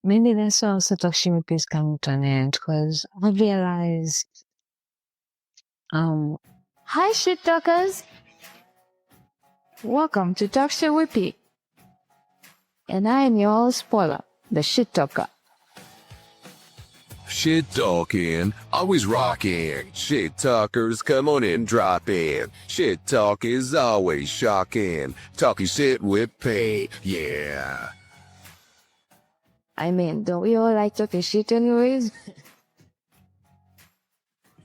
maybe that's why also Takshimi is coming to an end, because I realized, Hi, shit talkers. Welcome to Talk Shit with P. And I am your host, Paula, the shit talker. Shit talking, always rocking. Shit talkers, come on and drop in. Shit talk is always shocking. Talking shit with P, yeah. I mean, don't we all like talking shit anyways?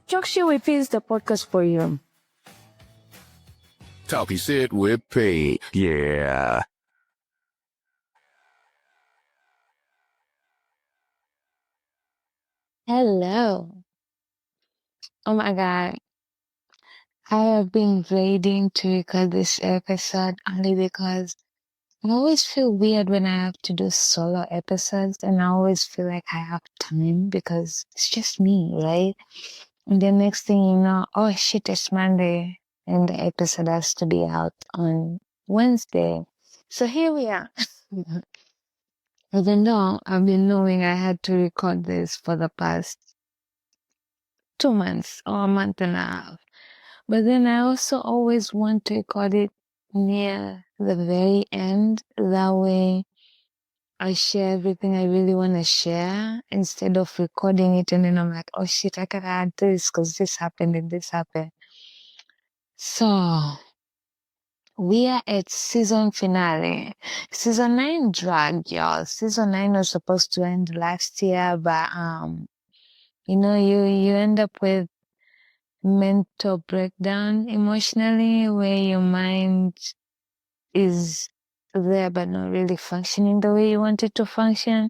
Talk Shit with P is the podcast for you. Talking shit with P, yeah. hello. Oh my God. I have been waiting to record this episode only because I always feel weird when I have to do solo episodes, and I always feel like I have time because it's just me, right? And the next thing you know, oh shit, it's Monday, and the episode has to be out on Wednesday. So here we are. Even though I've been knowing I had to record this for the past 2 months or a month and a half. But then I also always want to record it near the very end. That way I share everything I really want to share instead of recording it and then I'm like, oh shit, I gotta add this because this happened and this happened. So we are at season finale. Season 9 dragged, y'all. Season 9 was supposed to end last year, but you end up with mental breakdown emotionally where your mind is there but not really functioning the way you want it to function.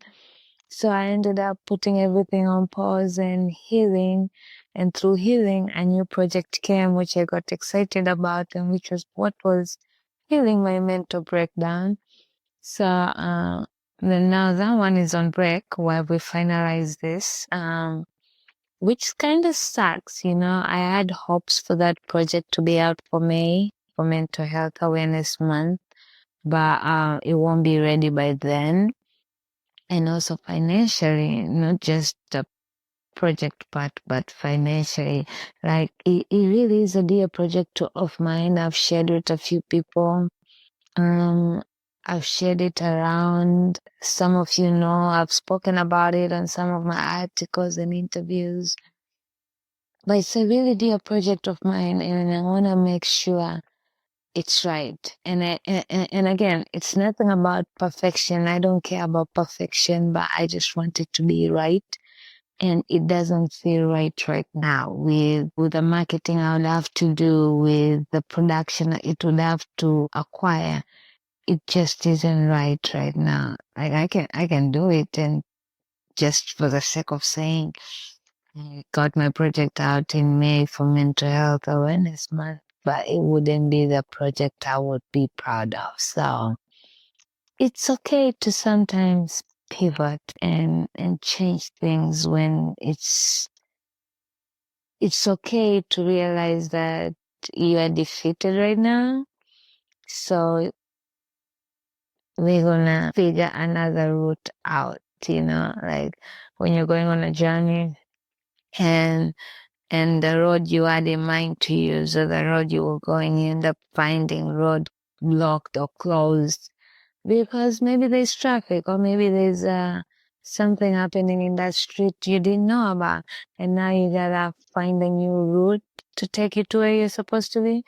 So I ended up putting everything on pause and healing. And through healing, a new project came, which I got excited about, and which was what was healing my mental breakdown. So then now that one is on break while we finalize this. Which kind of sucks, I had hopes for that project to be out for May, for Mental Health Awareness Month, but it won't be ready by then. And also financially, not just the project part, but financially, like it really is a dear project of mine. I've shared with a few people. I've shared it around. Some of you know I've spoken about it on some of my articles and interviews. But it's a really dear project of mine, and I want to make sure it's right. And again, it's nothing about perfection. I don't care about perfection, but I just want it to be right. And it doesn't feel right now with the marketing I would have to do, with the production it would have to acquire. It just isn't right now. Like I can do it, and just for the sake of saying, I got my project out in May for Mental Health Awareness Month, but it wouldn't be the project I would be proud of. So it's okay to sometimes pivot and change things when it's okay to realize that you are defeated right now. So we're gonna figure another route out, like when you're going on a journey and the road you had in mind to use or the road you were going, you end up finding road blocked or closed because maybe there's traffic or maybe there's something happening in that street you didn't know about, and now you gotta find a new route to take you to where you're supposed to be.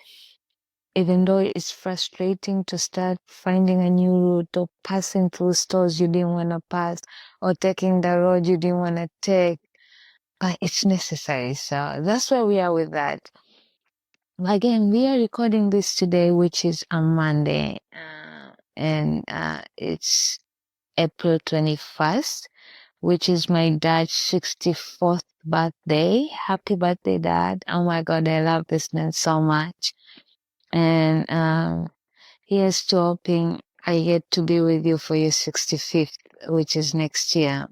Even though it's frustrating to start finding a new route or passing through stores you didn't want to pass or taking the road you didn't want to take, but it's necessary. So that's where we are with that. Again, we are recording this today, which is a Monday, and it's April 21st, which is my dad's 64th birthday. Happy birthday, Dad. Oh my God, I love this man so much. And here's to hoping I get to be with you for your 65th, which is next year.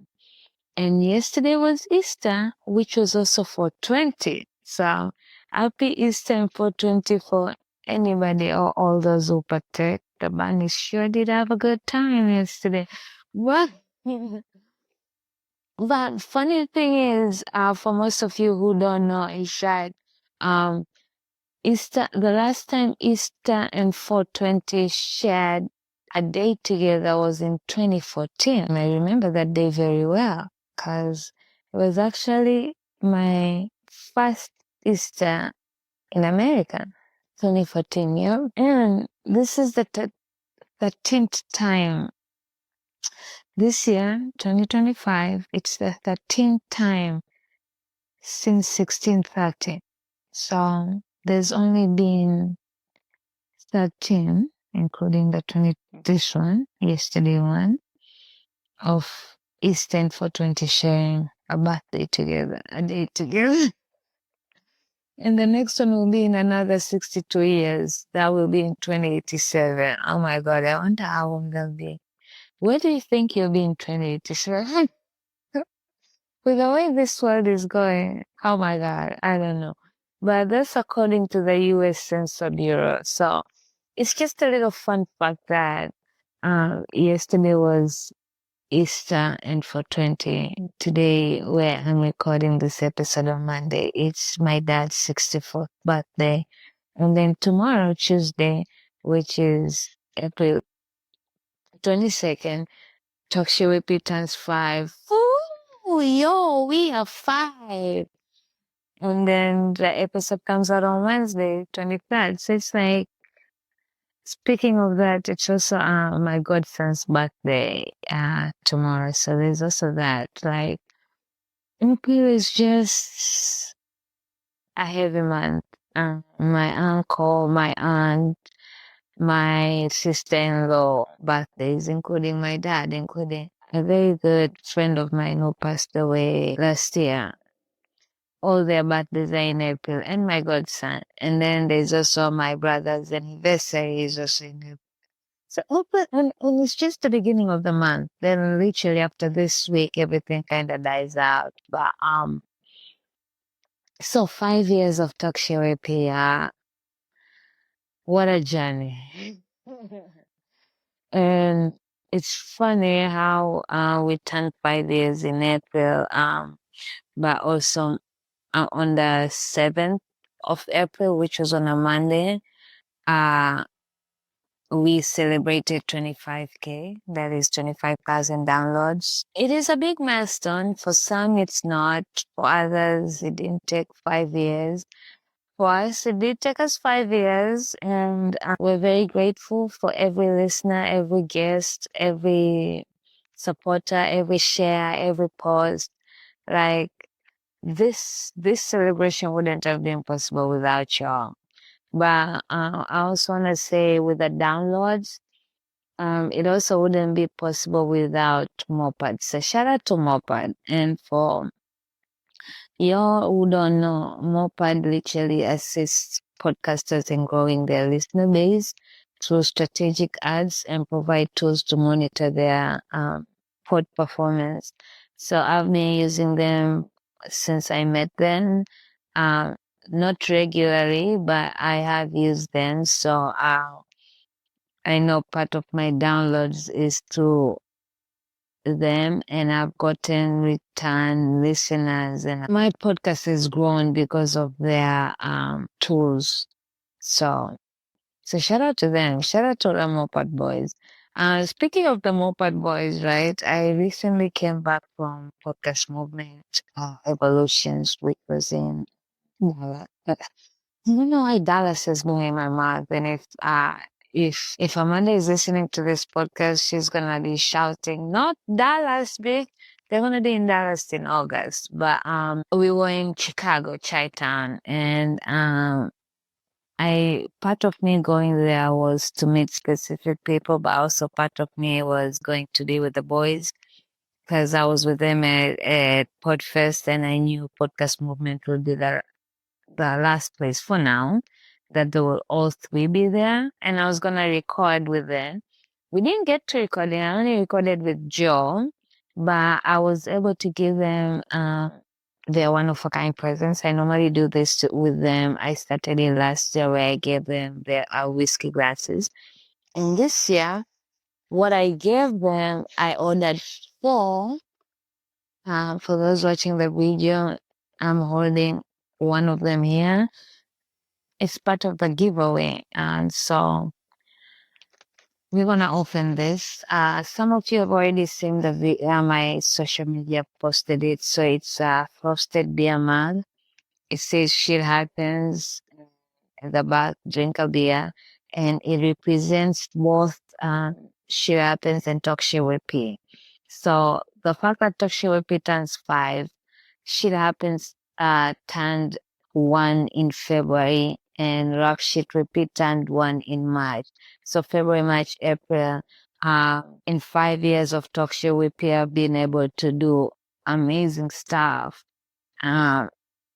And yesterday was Easter, which was also 420. So happy Easter and 420 for anybody or all those who partake. The bunny sure did have a good time yesterday. What? But funny thing is, for most of you who don't know, is that Easter, the last time Easter and 420 shared a day together was in 2014. And I remember that day very well because it was actually my first Easter in America, 2014, yeah. And this is the 13th time. This year, 2025, it's the 13th time since 1630. So there's only been 13, including the 20, this one, yesterday one, of East and 420 sharing a birthday together, a day together. And the next one will be in another 62 years. That will be in 2087. Oh my God, I wonder how old they'll be. Where do you think you'll be in 2087? With the way this world is going, oh my God, I don't know. But that's according to the US Census Bureau. So it's just a little fun fact that yesterday was Easter and 420. Today, where I'm recording this episode on Monday, it's my dad's 64th birthday. And then tomorrow, Tuesday, which is April 22nd, Tokshiwipi turns 5. Ooh, yo, we are 5. And then the episode comes out on Wednesday, 23rd. So it's like, speaking of that, it's also my godson's birthday tomorrow. So there's also that. Like, April is just a heavy month. My uncle, my aunt, my sister-in-law birthdays, including my dad, including a very good friend of mine who passed away last year. All their birthdays are in April, and my godson. And then there's also my brother's anniversary is also in April. So open, and it's just the beginning of the month. Then literally after this week, everything kind of dies out. But so 5 years of talk therapy, what a journey. And it's funny how we turned 5 years in April, but also on the 7th of April, which was on a Monday, we celebrated 25K, that is 25,000 downloads. It is a big milestone. For some, it's not. For others, it didn't take 5 years. For us, it did take us 5 years, and we're very grateful for every listener, every guest, every supporter, every share, every post. Like, this celebration wouldn't have been possible without y'all. But I also want to say with the downloads, it also wouldn't be possible without Mopad. So shout out to Mopad. And for y'all who don't know, Mopad literally assists podcasters in growing their listener base through strategic ads and provide tools to monitor their pod performance. So I've been using them since I met them. Not regularly, but I have used them. So I know part of my downloads is through them, and I've gotten return listeners, and my podcast has grown because of their tools. So shout out to them. Shout out to the Mopad Boys. Speaking of the Mopad Boys, right? I recently came back from Podcast Movement Evolutions, which was in Dallas. You know why Dallas is blowing in my mouth, and if Amanda is listening to this podcast, she's gonna be shouting, "Not Dallas, big!" They're gonna be in Dallas in August, but we were in Chicago, Chi-Town, and part of me going there was to meet specific people, but also part of me was going to be with the boys because I was with them at Podfest, and I knew Podcast Movement would be the last place for now, that they will all three be there, and I was gonna record with them. We didn't get to recording. I only recorded with Joe, but I was able to give them their one of a kind presents. I normally do this with them. I started it last year where I gave them their whiskey glasses, and this year, what I gave them, I ordered 4 For those watching the video, I'm holding one of them here. It's part of the giveaway. And so we're going to open this. Some of you have already seen my social media posted it. So it's a frosted beer mug. It says shit happens at the back, drink a beer. And it represents both shit happens and talk shit with P. So the fact that talk shit with P turns 5, shit happens turned 1 in February, and rock shit repeat turned 1 in March. So February, March, April, in 5 years of talk shit with P, I've been able to do amazing stuff.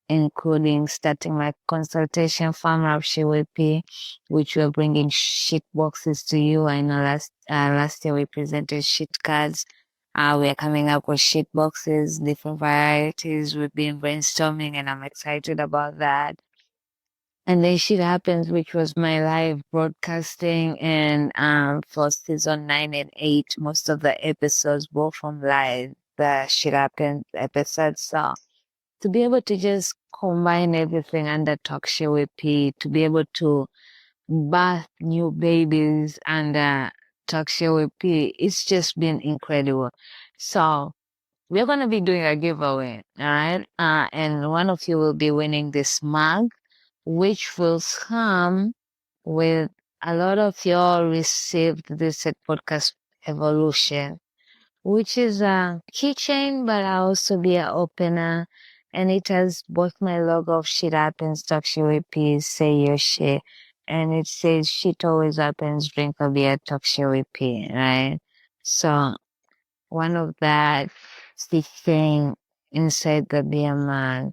Including starting my consultation farm up Shiwepi, which we're bringing sheet boxes to you. I know last year we presented sheet cards. We are coming up with sheet boxes, different varieties. We've been brainstorming, and I'm excited about that. And then Shit Happens, which was my live broadcasting, and for season 9 and 8, most of the episodes were from live, the Shit Happens episodes. So to be able to just combine everything under Talk Show with P, to be able to birth new babies under Talk Show with P, it's just been incredible. So we're going to be doing a giveaway, all right? And one of you will be winning this mug, which will come with a lot of y'all received this at Podcast Evolution, which is a keychain, but I'll also be an opener. And it has both my logo of Shit Happens, Talk Shit with P, Say Your Shit. And it says shit always happens, drink a beer, talk shit with P, right? So one of that sitting inside the beer mug.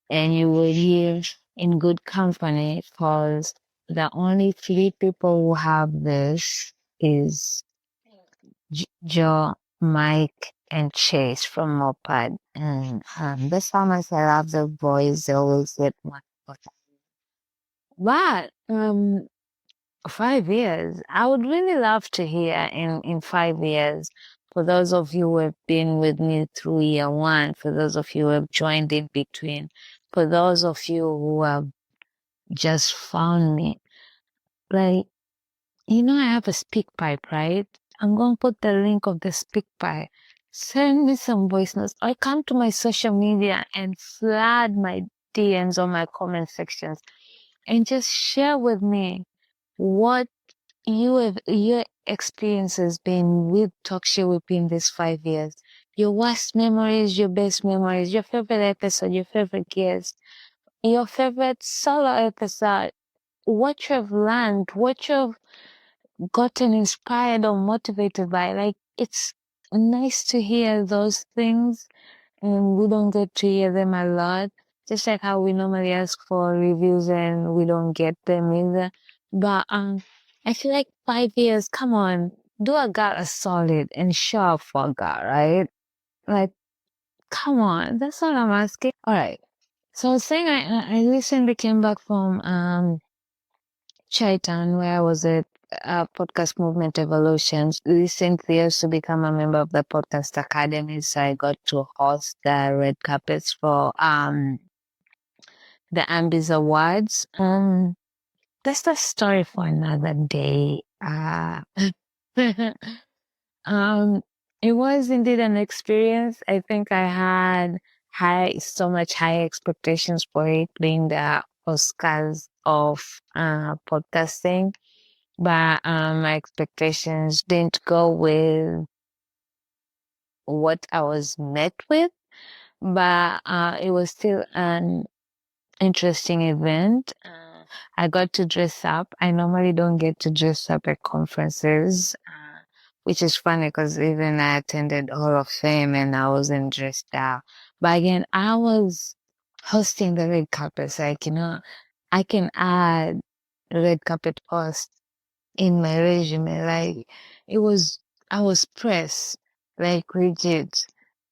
And you will hear in good company, because the only 3 people who have this is Joe, Mike, and Chase from Mopad. And that's how much I love the boys. They always get one. But 5 years, I would really love to hear in 5 years, for those of you who have been with me through year 1, for those of you who have joined in between, for those of you who have just found me, like, I have a speak pipe, right? I'm going to put the link of the speak pipe. Send me some voice notes. Or come to my social media and flood my DMs or my comment sections and just share with me what your experience has been with Talk Show within these 5 years. Your worst memories, your best memories, your favorite episode, your favorite guest, your favorite solo episode, what you've learned, what you've gotten inspired or motivated by. Like, it's nice to hear those things, and we don't get to hear them a lot. Just like how we normally ask for reviews and we don't get them either. But I feel like 5 years, come on, do a girl a solid and show up for a girl, right? Like, come on, that's all I'm asking. All right. So I was saying I recently came back from Chaitan, where I was at Podcast Movement Evolutions. Recently, I also become a member of the Podcast Academy, so I got to host the red carpets for the Ambies Awards. That's the story for another day. It was indeed an experience. I think I had so much high expectations for it, being the Oscars of podcasting, but my expectations didn't go with what I was met with. But it was still an interesting event. I got to dress up. I normally don't get to dress up at conferences, which is funny because even I attended Hall of Fame and I wasn't dressed up. But again, I was hosting the red carpet. Like, I can add red carpet host in my resume. Like, I was pressed, like, legit.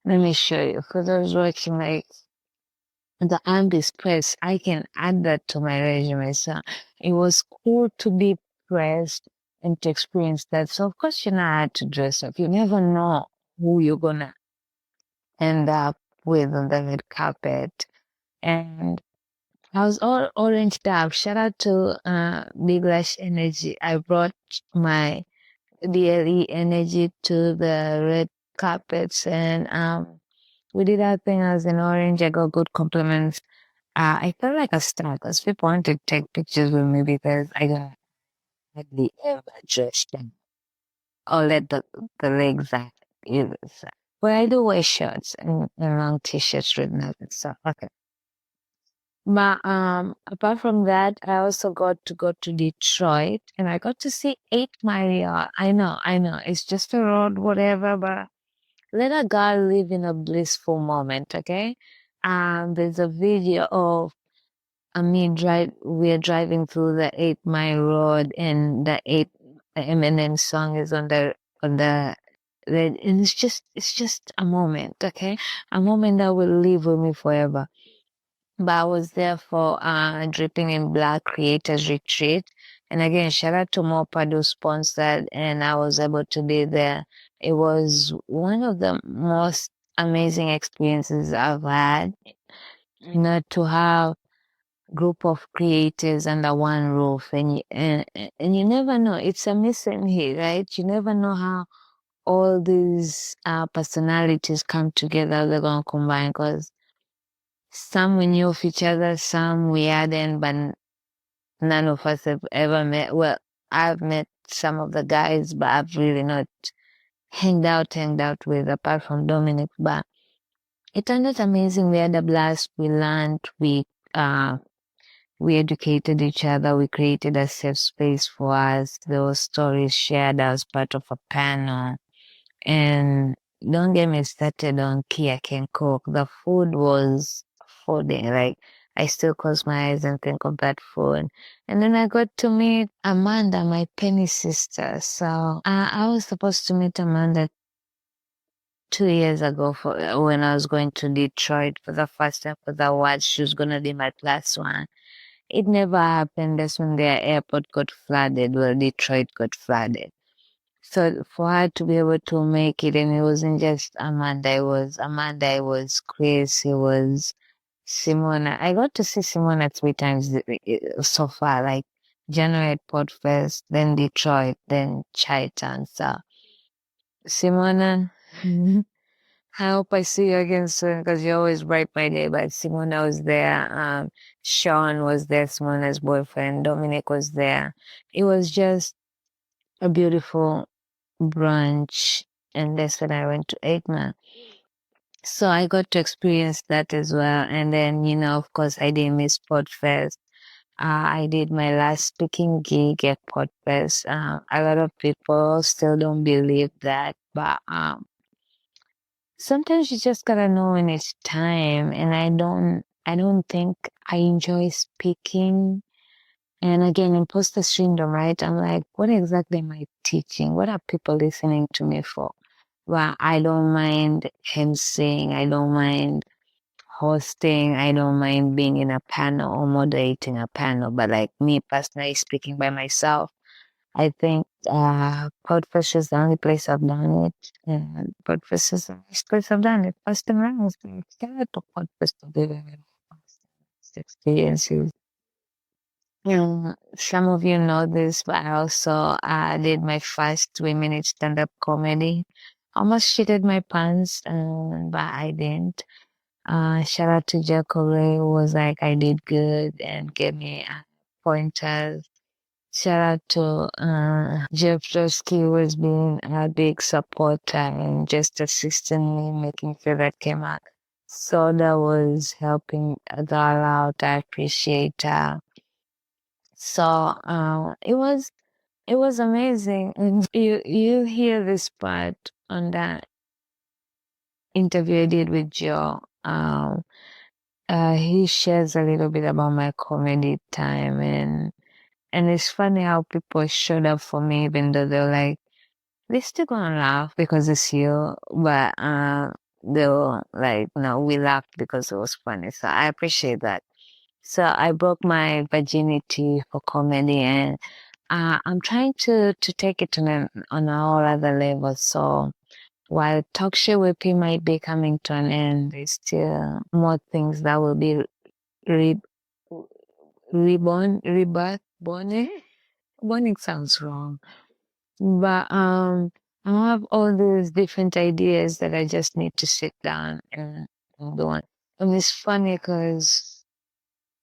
Let me show you. Because I was working, like, the Ambies press, I can add that to my resume. So it was cool to be pressed and to experience that. So of course, I had to dress up. You never know who you're gonna end up with on the red carpet. And I was all oranged up. Shout out to Big Lash Energy. I brought my DLE energy to the red carpets, and we did our thing as an orange. I got good compliments. I felt like a star because people wanted to take pictures with me because I got hardly ever dressed them or let the legs out either. So. But I do wear shorts and long t-shirts with nothing. So okay. But apart from that, I also got to go to Detroit and I got to see 8 Mile. I know, it's just a road, whatever, but let a girl live in a blissful moment, okay? There's a video of we're driving through the 8 Mile road and the Eminem song is on the and it's just a moment, okay? A moment that will live with me forever. But I was there for Dripping in Black Creators Retreat. And again, shout out to Mopad who sponsored, and I was able to be there. It was one of the most amazing experiences I've had. You know, to have group of creators under one roof, and you never know. It's a missing here, right? You never know how all these personalities come together. They're gonna combine because some we knew of each other, some we hadn't, but none of us have ever met. Well, I've met some of the guys, but I've really not hanged out with apart from Dominic. But it turned out amazing. We had a blast. We learned. We educated each other. We created a safe space for us. There were stories shared. I was part of a panel. And don't get me started on Kia Can Cook. The food was fooding. Like, I still close my eyes and think of that food. And then I got to meet Amanda, my Penny sister. So I was supposed to meet Amanda 2 years ago when I was going to Detroit for the first time for the awards. She was going to be my plus one. It never happened. That's when their airport got flooded. Well, Detroit got flooded. So for her to be able to make it, and it wasn't just Amanda, it was Chris, it was Simona. I got to see Simona 3 times so far, like January at Podfest, then Detroit, then Chi-Town. So Simona, I hope I see you again soon because you always bright my day. But Simona was there. Sean was there, Simona's boyfriend. Dominic was there. It was just a beautiful brunch. And that's when I went to 8 Man. So I got to experience that as well. And then, of course, I didn't miss Podfest. I did my last speaking gig at Podfest. A lot of people still don't believe that, but sometimes you just gotta know when it's time. And I don't think I enjoy speaking. And again, imposter syndrome, right? I'm like, what exactly am I teaching? What are people listening to me for? Well, I don't mind emceeing. I don't mind hosting. I don't mind being in a panel or moderating a panel. But like me personally speaking by myself, I think Podfest is the only place I've done it. And Podfest is the only place I've done it. First time around, shout out to Podfest to be very experiences. Some of you know this, but I also did my first 3 minute stand-up comedy. Almost shitted my pants, but I didn't. Shout out to Jacob Ray, who was like, I did good and gave me pointers. Shout out to Jeff Drosky, who has been a big supporter and just assisting me, making sure that came out. So that was helping a girl out. I appreciate her. So it was amazing. And you hear this part on that interview I did with Joe. He shares a little bit about my comedy time, and it's funny how people showed up for me even though they're like, they're still gonna laugh because it's you, but they were like, no, we laughed because it was funny. So I appreciate that. So I broke my virginity for comedy, and I'm trying to take it on a whole other level. So while talk show WP might be coming to an end, there's still more things that will be rebirth, burning sounds wrong. But I have all these different ideas that I just need to sit down and do it. And it's funny because,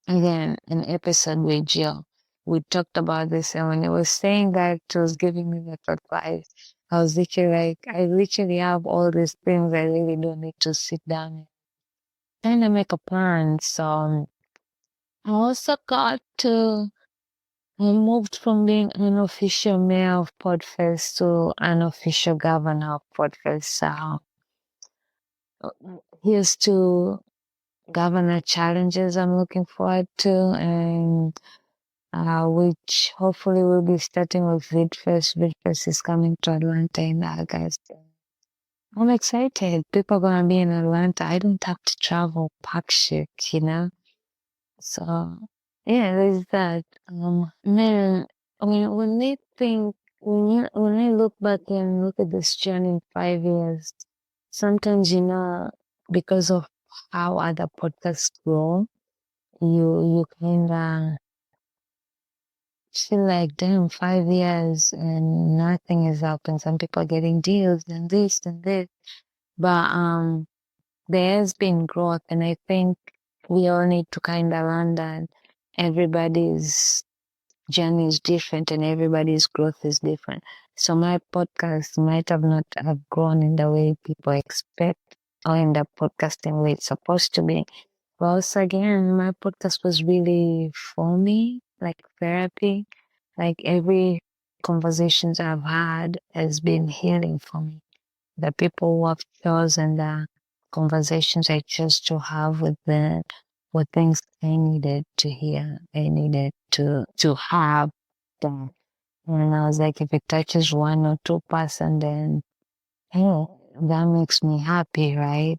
again, an episode with Jill, we talked about this, and when it was saying that it was giving me that advice, I was literally like, I literally have all these things I really don't need to sit down and kind of make a plan. So I also got to I moved from being an official mayor of Podfest to an official governor of Podfest. So here's to governor challenges I'm looking forward to, and which hopefully will be starting with VidFest. VidFest is coming to Atlanta in August. I'm excited. People are going to be in Atlanta. I don't have to travel pack shit, you know? So, yeah, there's that. Man, when they think, when I look back and look at this journey in 5 years, sometimes, because of how other podcasts grow, you kind of feel like, damn, 5 years and nothing is happening. Some people are getting deals and this and this. But, there has been growth, and I think we all need to kind of learn that everybody's journey is different and everybody's growth is different. So my podcast might have not have grown in the way people expect or in the podcasting way it's supposed to be. But also, again, my podcast was really for me, like therapy. Like every conversations I've had has been healing for me. The people who have chosen the conversations I chose to have with them were things I needed to hear. I needed to have that. And I was like, if it touches 1 or 2%, then hey, that makes me happy, right?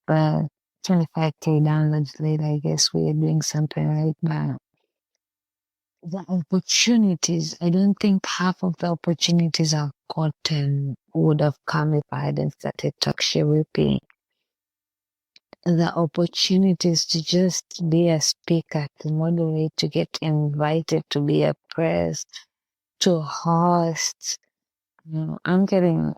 But 25K downloads later, I guess we're doing something right. But the opportunities, I don't think half of the opportunities I've gotten would have come if I hadn't started Talkshare Whipping. The opportunities to just be a speaker, to moderate, to get invited to be a press, to host. I'm getting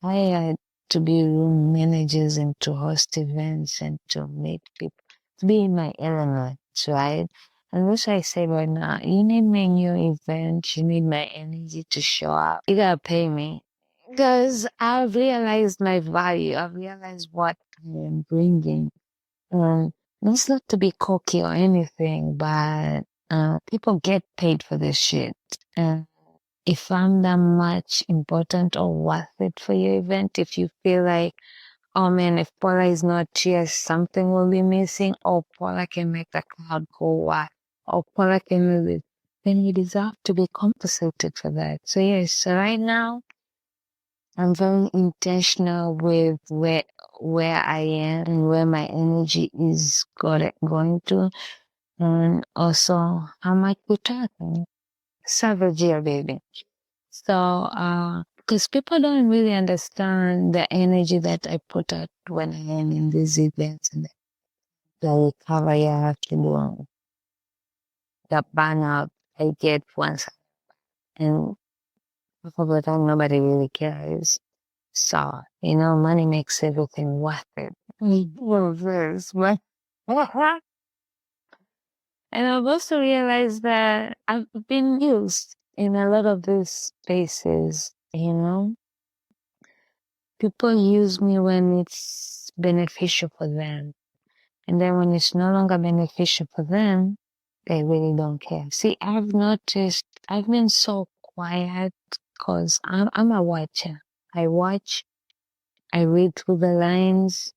hired to be room managers and to host events and to meet people, to be in my element, right? And which I say right now, you need my new event, you need my energy to show up. You gotta pay me. Because I've realized my value. I've realized what I am bringing. It's not to be cocky or anything, but people get paid for this shit. And if I'm that much important or worth it for your event, if you feel like, oh man, if Paula is not here, something will be missing, or Paula can make the crowd go wild, or Paula can do this, then you deserve to be compensated for that. So yes, so right now, I'm very intentional with where I am and where my energy is going to, and also how much we talk. Savage year, baby. So, because people don't really understand the energy that I put out when I am in these events and the recovery I have to do, the burnout I get once, and half of the time nobody really cares. So, money makes everything worth it. Well, this, but and I've also realized that I've been used in a lot of these spaces, People use me when it's beneficial for them. And then when it's no longer beneficial for them, they really don't care. See, I've noticed I've been so quiet because I'm a watcher. I watch, I read through the lines,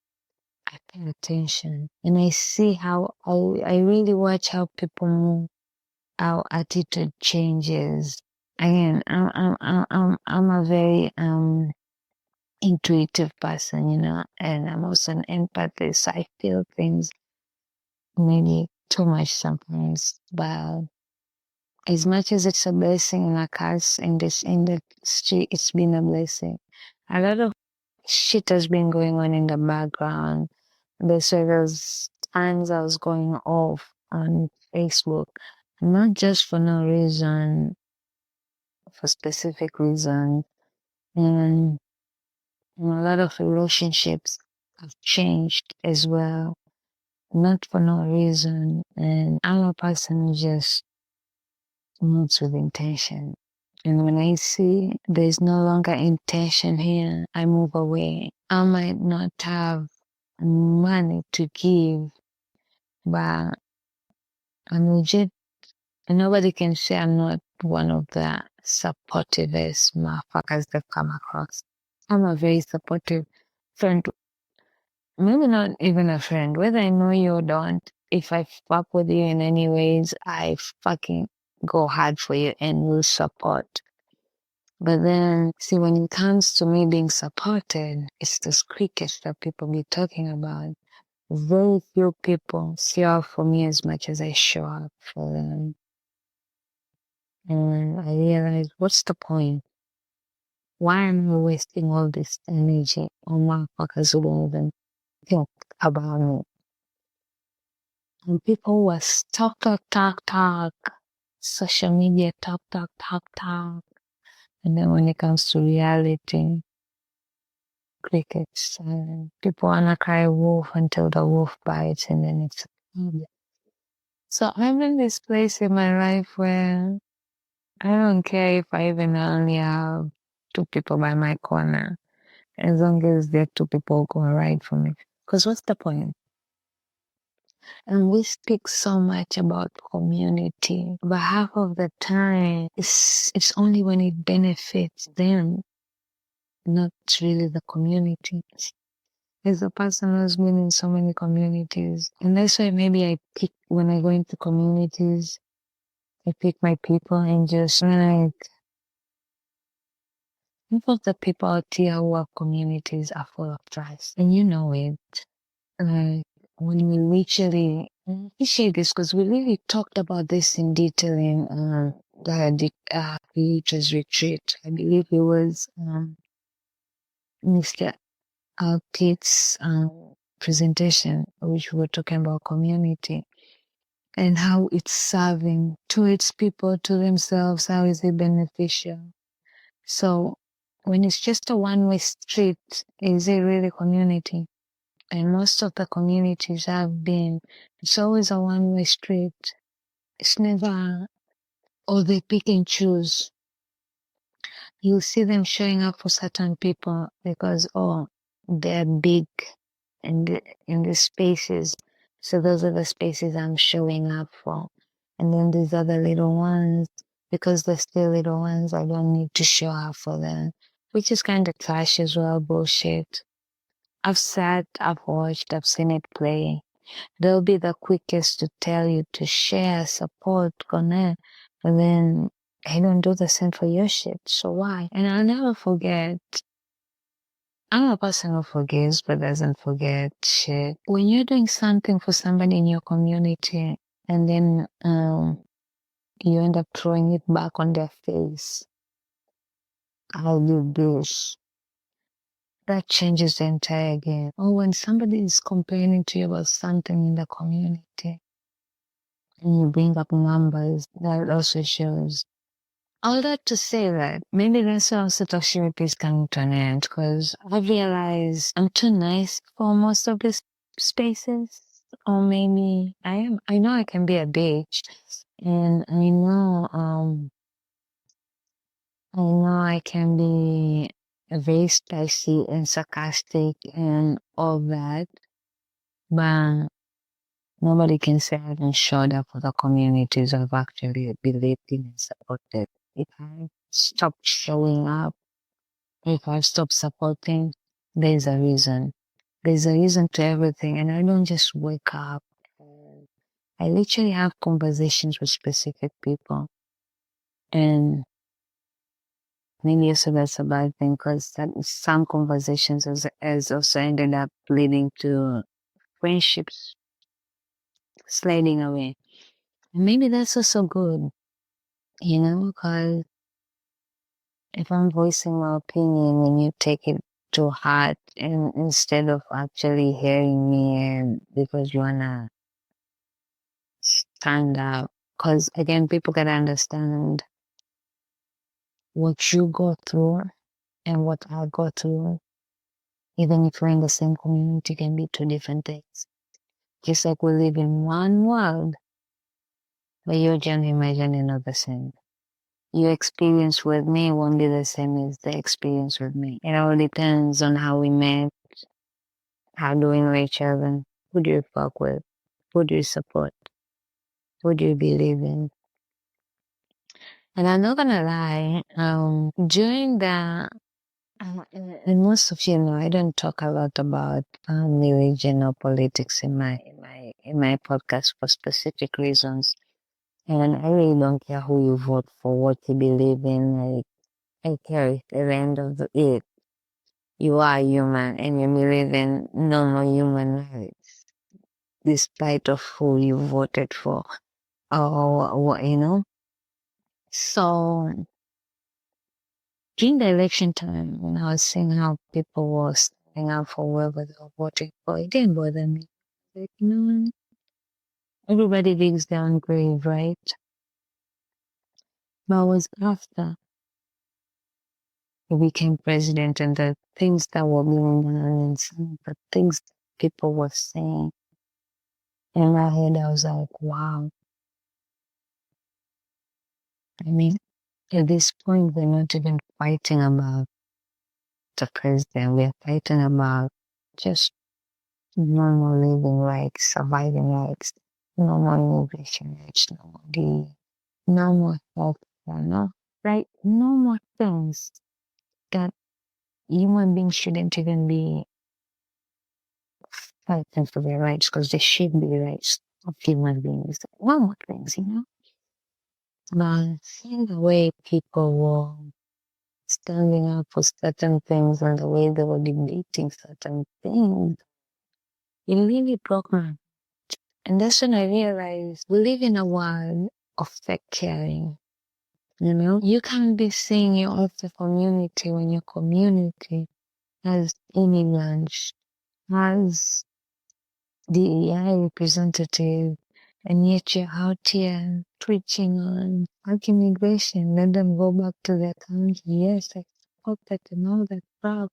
I pay attention, and I see how I really watch how people move, how attitude changes. Again, I'm a very intuitive person, and I'm also an empathist. So I feel things maybe too much sometimes. But as much as it's a blessing and a curse in this industry, it's been a blessing. A lot of shit has been going on in the background. There's times I was going off on Facebook, not just for no reason, for specific reason. And a lot of relationships have changed as well, not for no reason. And I'm a person who just moves with intention. And when I see there's no longer intention here, I move away. I might not have money to give, but I'm legit. And nobody can say I'm not one of the supportivest motherfuckers they've come across. I'm a very supportive friend. Maybe not even a friend, whether I know you or don't. If I fuck with you in any ways, I fucking go hard for you and will support. But then, see, when it comes to me being supported, it's this cricket that people be talking about. Very few people show up for me as much as I show up for them. And I realized, what's the point? Why am I wasting all this energy on motherfuckers who don't even think about me? And people who are talk, social media talk. And then when it comes to reality, crickets. And people wanna cry wolf until the wolf bites, and then it's a problem. So I'm in this place in my life where I don't care if I even only have 2 people by my corner, as long as there are 2 people who go right for me. Because what's the point? And we speak so much about community, but half of the time it's only when it benefits them, not really the community. As a person who's been in so many communities, and that's why maybe I pick, when I go into communities, I pick my people and just like, half of the people out here who have communities are full of trust, and you know it. Like, when we literally, I appreciate this because we really talked about this in detail in the creators retreat. I believe it was Mr. Pitt's presentation, which we were talking about community and how it's serving to its people, to themselves. How is it beneficial? So when it's just a one-way street, is it really community? And most of the communities have been, it's always a one-way street. It's never, or they pick and choose. You'll see them showing up for certain people because, oh, they're big in the spaces. So those are the spaces I'm showing up for. And then these other little ones, because they're still little ones, I don't need to show up for them, which is kind of trash as well, bullshit. I've sat, I've watched, I've seen it play. They'll be the quickest to tell you to share, support, connect, but then they don't do the same for your shit. So why? And I'll never forget. I'm a person who forgives but doesn't forget shit. When you're doing something for somebody in your community and then you end up throwing it back on their face, I'll do this. That changes the entire game. Or when somebody is complaining to you about something in the community and you bring up numbers, that also shows. All that to say that maybe that's why also toxicity is coming to an end, because I realize I'm too nice for most of these spaces. Or maybe I am. I know I can be a bitch, and I know I can be very spicy and sarcastic and all that, but nobody can say I haven't showed up for the communities I've actually believed in and supported. If I stop showing up, if I stop supporting, there's a reason. There's a reason to everything, and I don't just wake up. I literally have conversations with specific people, and maybe also that's a bad thing because some conversations has also ended up leading to friendships sliding away. And maybe that's also good, because if I'm voicing my opinion and you take it to heart, and instead of actually hearing me, and because you wanna stand up. Because again, people gotta understand what you go through and what I go through, even if we're in the same community, can be two different things. Just like we live in one world, but your journey and my journey are not the same. Your experience with me won't be the same as the experience with me. It all depends on how we met, how do we know each other, who do you fuck with, who do you support, who do you believe in. And I'm not gonna lie, during the and most of you know, I don't talk a lot about religion or politics in my podcast for specific reasons. And I really don't care who you vote for, what you believe in. I care if at the end of it, you are human and you believe in normal human rights, despite of who you voted for or what, you know. So during the election time, when I was seeing how people were standing out for whoever they were voting for, it didn't bother me. Like, you know, everybody digs their own grave, right? But it was after he became president and the things that were being done and some of the things that people were saying. In my head, I was like, wow. I mean, at this point, we're not even fighting about the president. We're fighting about just normal living rights, surviving rights, normal immigration rights, normal health, no, right? Normal things that human beings shouldn't even be fighting for their rights because they should be rights of human beings. Normal things, you know? But seeing the way people were standing up for certain things and the way they were debating certain things, it really broke my heart. And that's when I realized we live in a world of fake caring. You know, you can't be saying you're of the community when your community has immigrants, has DEI representative, and yet you're out here preaching on fuck immigration, let them go back to their country. Yes, I support that and all that crap.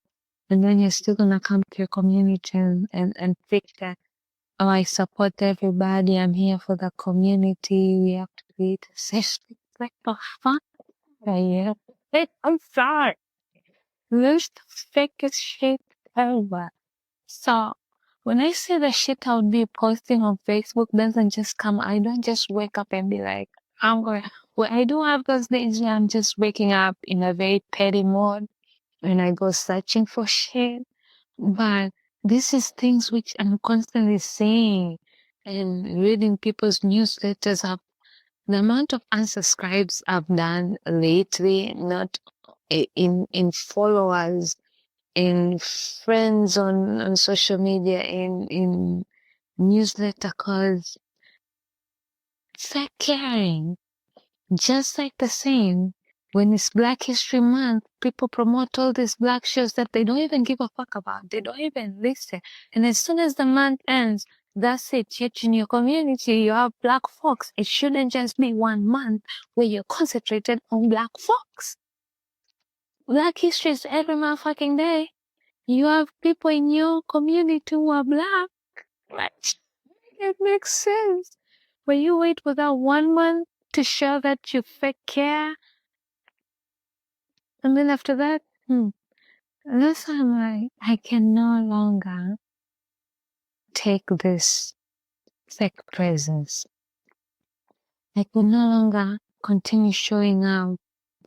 And then you're still gonna come to your community and think that, oh, I support everybody, I'm here for the community, we have to create a safe space. Like the fuck? Yeah. I'm sorry. This the fakest shit ever. So when I say the shit I would be posting on Facebook doesn't just come, I don't just wake up and be like, I'm going, well, I do have those days where I'm just waking up in a very petty mode and I go searching for shit. But this is things which I'm constantly saying and reading people's newsletters. The amount of unsubscribes I've done lately, not in followers, in friends on social media, in newsletter calls, fair caring. Just like the same, when it's Black History Month, people promote all these black shows that they don't even give a fuck about. They don't even listen. And as soon as the month ends, that's it. Yet in your community, you have black folks. It shouldn't just be 1 month where you're concentrated on black folks. Black history is every motherfucking day. You have people in your community who are black. Right? It makes sense. When you wait for that 1 month to show that you fake care, and then after that, that's why I'm like, I can no longer take this fake presence. I can no longer continue showing up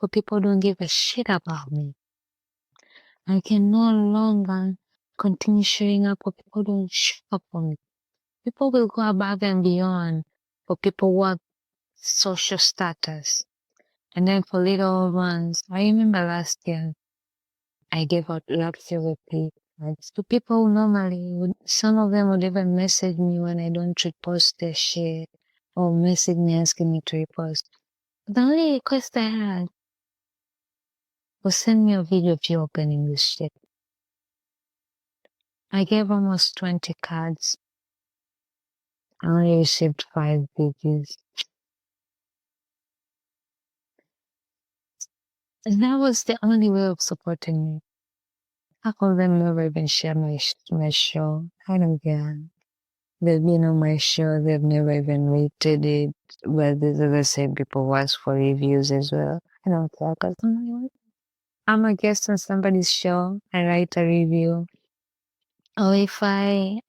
but people don't give a shit about me. I can no longer continue showing up but people don't show up for me. People will go above and beyond for people who have social status. And then for little ones, I remember last year, I gave out luxury cards to people who normally some of them would even message me when I don't repost their shit or message me asking me to repost. The only request I had was send me a video of you opening this shit. I gave almost 20 cards. I only received 5 biggies. And that was the only way of supporting me. Half of them never even share my show. I don't care. They've been on my show, they've never even rated it. But these are the same people who ask for reviews as well. I don't care because I'm a guest on somebody's show, I write a review. Or if I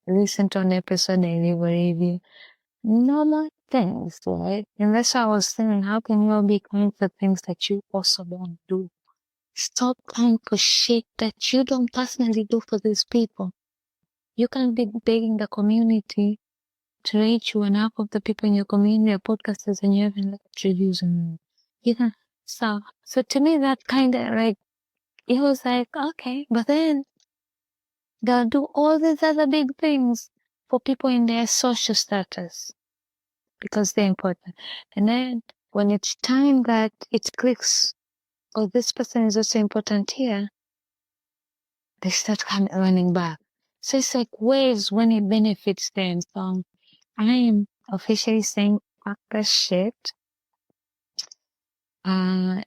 listen to an episode, I leave a review. Normal things, right? And that's why I was saying, how can you all be kind for things that you also don't do? Stop kind for shit that you don't personally do for these people. You can be begging the community to reach you, and half of the people in your community are podcasters, and you haven't left reviews on you can. So to me, that kind of like, it was like, okay, but then they'll do all these other big things for people in their social status because they're important. And then when it's time that it clicks, oh, this person is also important here, they start running back. So it's like waves when it benefits them. So I am officially saying, fuck that shit.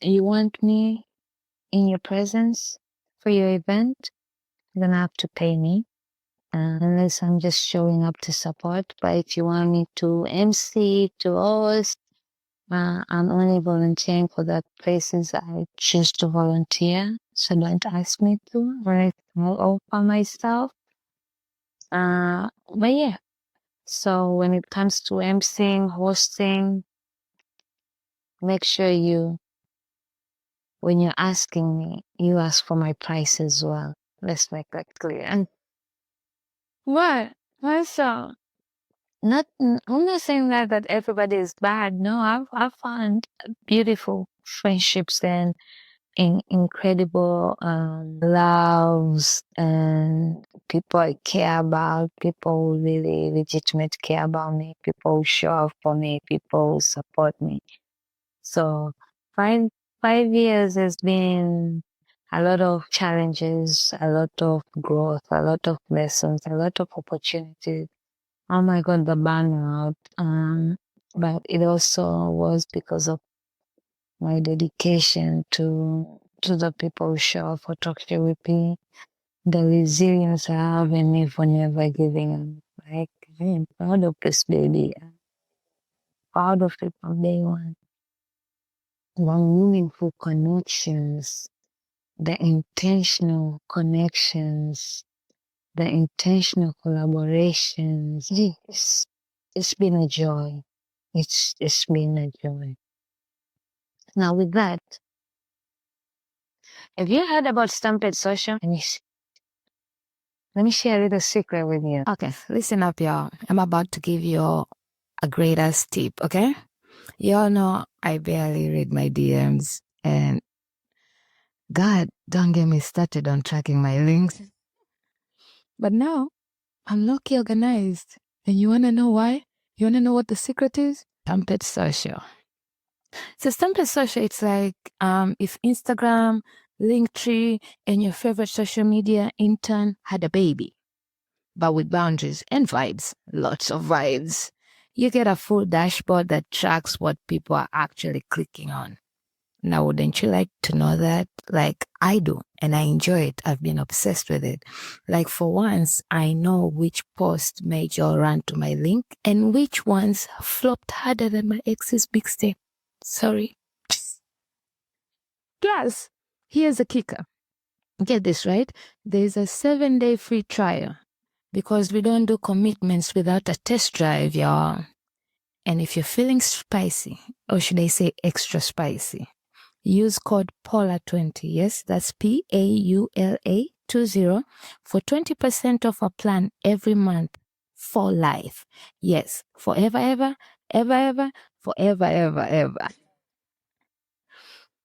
You want me in your presence for your event? You're gonna have to pay me. Unless I'm just showing up to support. But if you want me to MC, to host, I'm only volunteering for the places I choose to volunteer. So don't ask me to, or I'll offer myself. But yeah. So when it comes to MCing, hosting, make sure when you're asking me, you ask for my price as well. Let's make that clear. And what? Why so? I'm not saying that everybody is bad. No, I've found beautiful friendships and incredible loves and people I care about, people who really legitimate care about me, people who show up for me, people who support me. So 5 years has been a lot of challenges, a lot of growth, a lot of lessons, a lot of opportunities. Oh my God, the burnout. But it also was because of my dedication to the people who show up for Talk Show with me, the resilience I have in me for never giving up. Like, I am proud of this baby. I'm proud of it from day one. The meaningful connections, the intentional connections, the intentional collaborations. It's been a joy. It's been a joy. Now with that, have you heard about Stampede Social? Let me share a little secret with you. Okay, listen up, y'all. I'm about to give you a greatest tip, okay? Y'all know I barely read my DMs, and God, don't get me started on tracking my links. But now, I'm low-key organized. And you wanna know why? You wanna know what the secret is? Stampede Social. So Stampede Social, it's like if Instagram, Linktree, and your favorite social media intern had a baby, but with boundaries and vibes, lots of vibes. You get a full dashboard that tracks what people are actually clicking on. Now, wouldn't you like to know that? Like I do, and I enjoy it. I've been obsessed with it. Like for once, I know which post made your run to my link and which ones flopped harder than my ex's mixtape. Sorry. Plus, here's a kicker. Get this right. There's a 7-day free trial because we don't do commitments without a test drive, y'all. And if you're feeling spicy, or should I say extra spicy, use code Paula20. Yes, that's PAULA 20 for 20% off a plan every month for life. Yes, forever, ever, ever, ever, forever, ever, ever.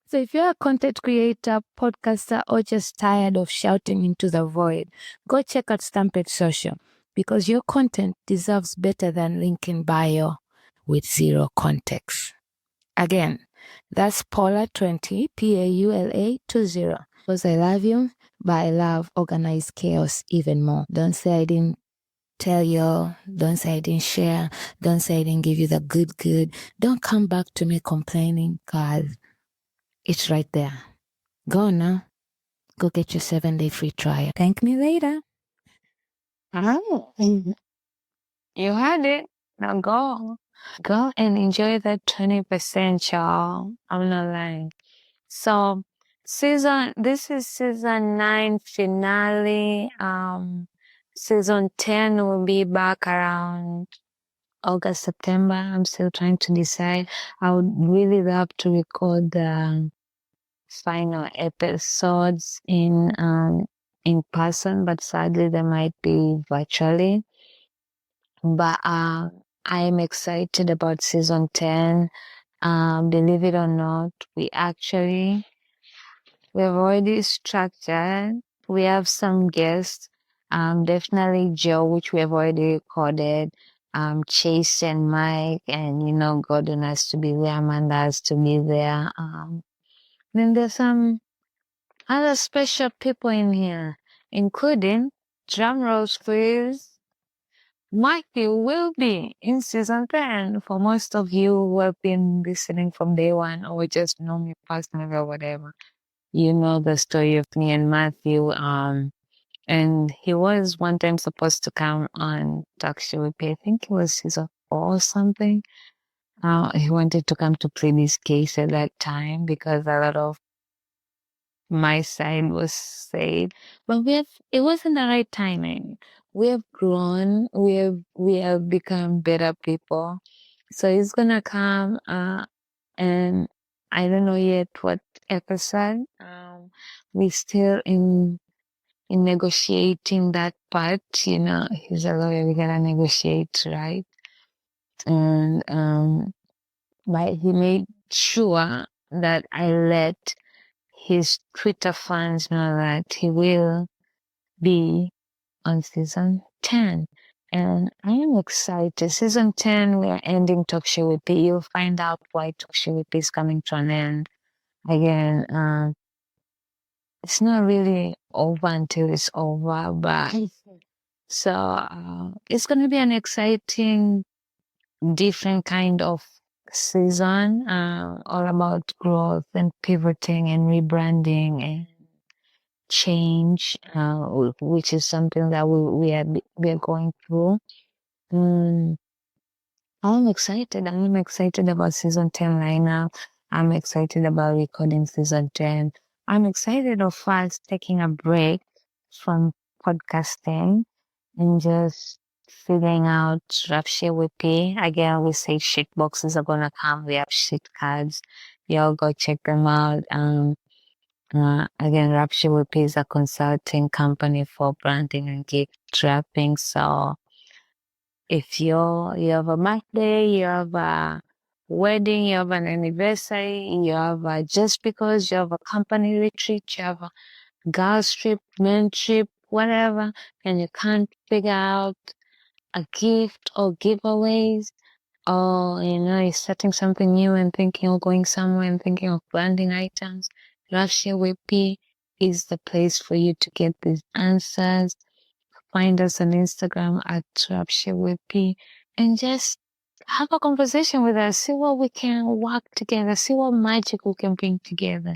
So if you're a content creator, podcaster, or just tired of shouting into the void, go check out Stampede Social because your content deserves better than link in bio with zero context. Again, that's Paula20, PAULA 20. Because I love you, but I love organized chaos even more. Don't say I didn't tell you. Don't say I didn't share. Don't say I didn't give you the good. Don't come back to me complaining, because it's right there. Go now. Go get your 7-day free trial. Thank me later. Oh, you had it. Now go. Go and enjoy that 20%, y'all. I'm not lying. So this is season 9 finale. Season 10 will be back around August, September. I'm still trying to decide. I would really love to record the final episodes in person, but sadly they might be virtually. But I am excited about season 10. Believe it or not, we've already structured. We have some guests. Definitely Joe, which we have already recorded. Chase and Mike, and Gordon has to be there, Amanda has to be there. Then there's some other special people in here, including drum rolls please. Mikey will be in season 10. For most of you who have been listening from day one or just know me personally or whatever, you know the story of me and Matthew. And he was one time supposed to come on Talk Show with me. I think it was season 4 or something. He wanted to come to play this case at that time because a lot of my side was said, but it wasn't the right timing. We have grown, we have become better people. So he's gonna come, and I don't know yet what episode. We still in negotiating that part, he's a lawyer, we gotta negotiate, right? And, but he made sure that I let his Twitter fans know that he will be on season 10. And I am excited. Season 10, we are ending Talk Show with P. You'll find out why Talk Show with P is coming to an end. Again, it's not really over until it's over, but so it's going to be an exciting, different kind of season, all about growth and pivoting and rebranding and change, which is something that we are going through. I'm excited. I'm excited about season 10 lineup. I'm excited about recording season 10. I'm excited of us taking a break from podcasting and just filling out rap shit with P. Again, we say shit boxes are gonna come. We have shit cards. Y'all go check them out. Again, Rapture WP is a consulting company for branding and gig trapping. So if you have a birthday, you have a wedding, you have an anniversary, you have just because you have a company retreat, you have a girls trip, men trip, whatever, and you can't figure out a gift or giveaways, or you're starting something new and thinking of going somewhere and thinking of branding items, Russia WP is the place for you to get these answers. Find us on Instagram at Rapture WP and just have a conversation with us. See what we can work together. See what magic we can bring together.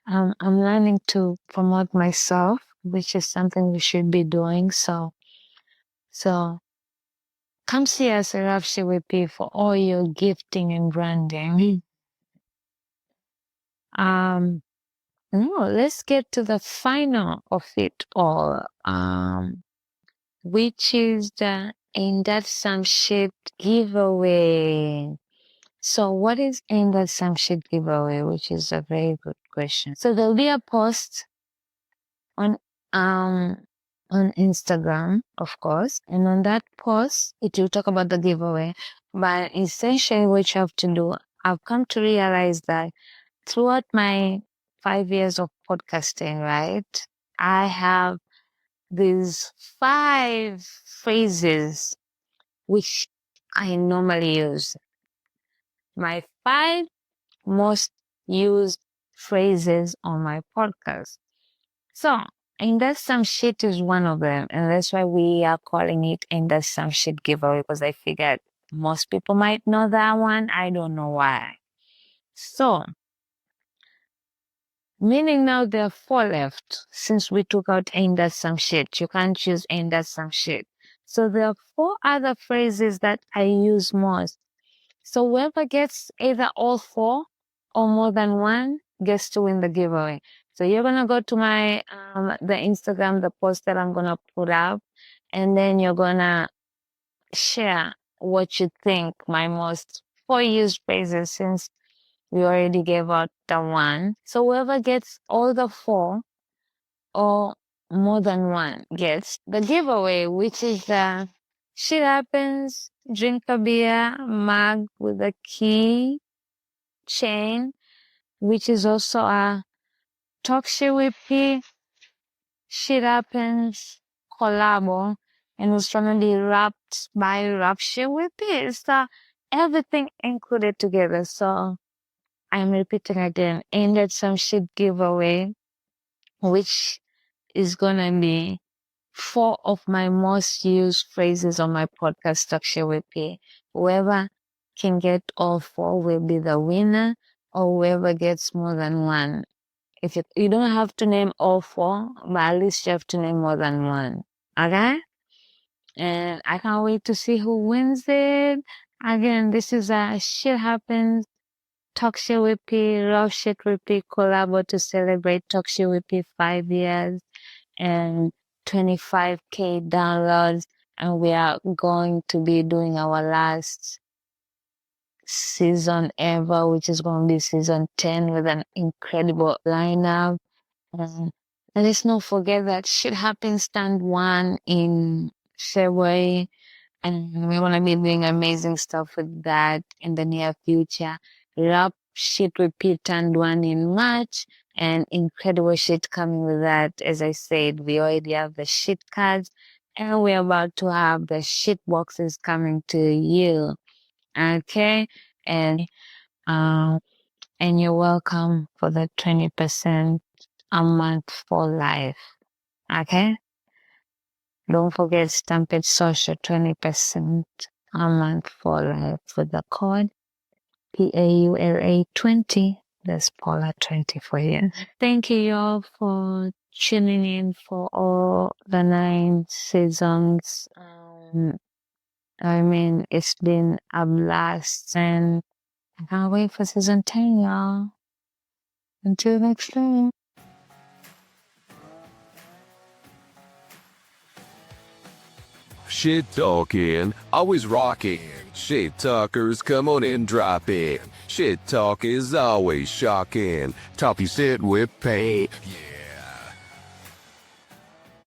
I'm learning to promote myself, which is something we should be doing. So come see us at Rapture WP for all your gifting and branding. No, let's get to the final of it all. Which is the Ain't That Some Shit giveaway. So what is Ain't That Some Shit giveaway? Which is a very good question. So there'll be a post on Instagram, of course, and on that post it will talk about the giveaway. But essentially what you have to do, I've come to realize that throughout my 5 years of podcasting, right, I have these 5 phrases which I normally use. My 5 most used phrases on my podcast. So Ain't That Some Shit is one of them. And that's why we are calling it Ain't That Some Shit giveaway, because I figured most people might know that one. I don't know why. So, meaning now there are 4 left since we took out Ain't That Some Shit. You can't choose Ain't That Some Shit. So there are 4 other phrases that I use most. So whoever gets either all 4 or more than one gets to win the giveaway. So you're gonna go to my the Instagram, the post that I'm gonna put up, and then you're gonna share what you think my most 4 used phrases, since we already gave out the one. So whoever gets all the 4 or more than one gets the giveaway, which is the Shit Happens drink a beer mug with a key chain, which is also a Talk Shit with P Shit Happens collabo, and it's gonna be wrapped by Rap Shit with P. So everything included together. So I'm repeating again, Ain't That Some Shit giveaway, which is gonna be 4 of my most used phrases on my podcast, Talk Shit with P. Whoever can get all 4 will be the winner, or whoever gets more than one. If you don't have to name all 4, but at least you have to name more than one. Okay? And I can't wait to see who wins it. Again, this is a Shit Happens Talk Shit with P, Rough Shit with P collabo to celebrate Talk Shit with P 5 years and 25K downloads. And we are going to be doing our last season ever, which is going to be season 10 with an incredible lineup. And let's not forget that Shit Happens stand 1 in February, and we want to be doing amazing stuff with that in the near future. Rap Shit Repeat stand 1 in March, and incredible shit coming with that. As I said, we already have the shit cards, and we're about to have the shit boxes coming to you. Okay? And you're welcome for the 20% a month for life. Okay? Don't forget Stampede Social 20% a month for life with the code PAULA20. That's Paula 20 for you. Thank you all for tuning in for all the 9 seasons. It's been a blast, and I can't wait for season 10, y'all. Until next time. Shit talking, always rocking. Shit talkers, come on and drop in. Shit talk is always shocking. Talk you sit with pain, yeah.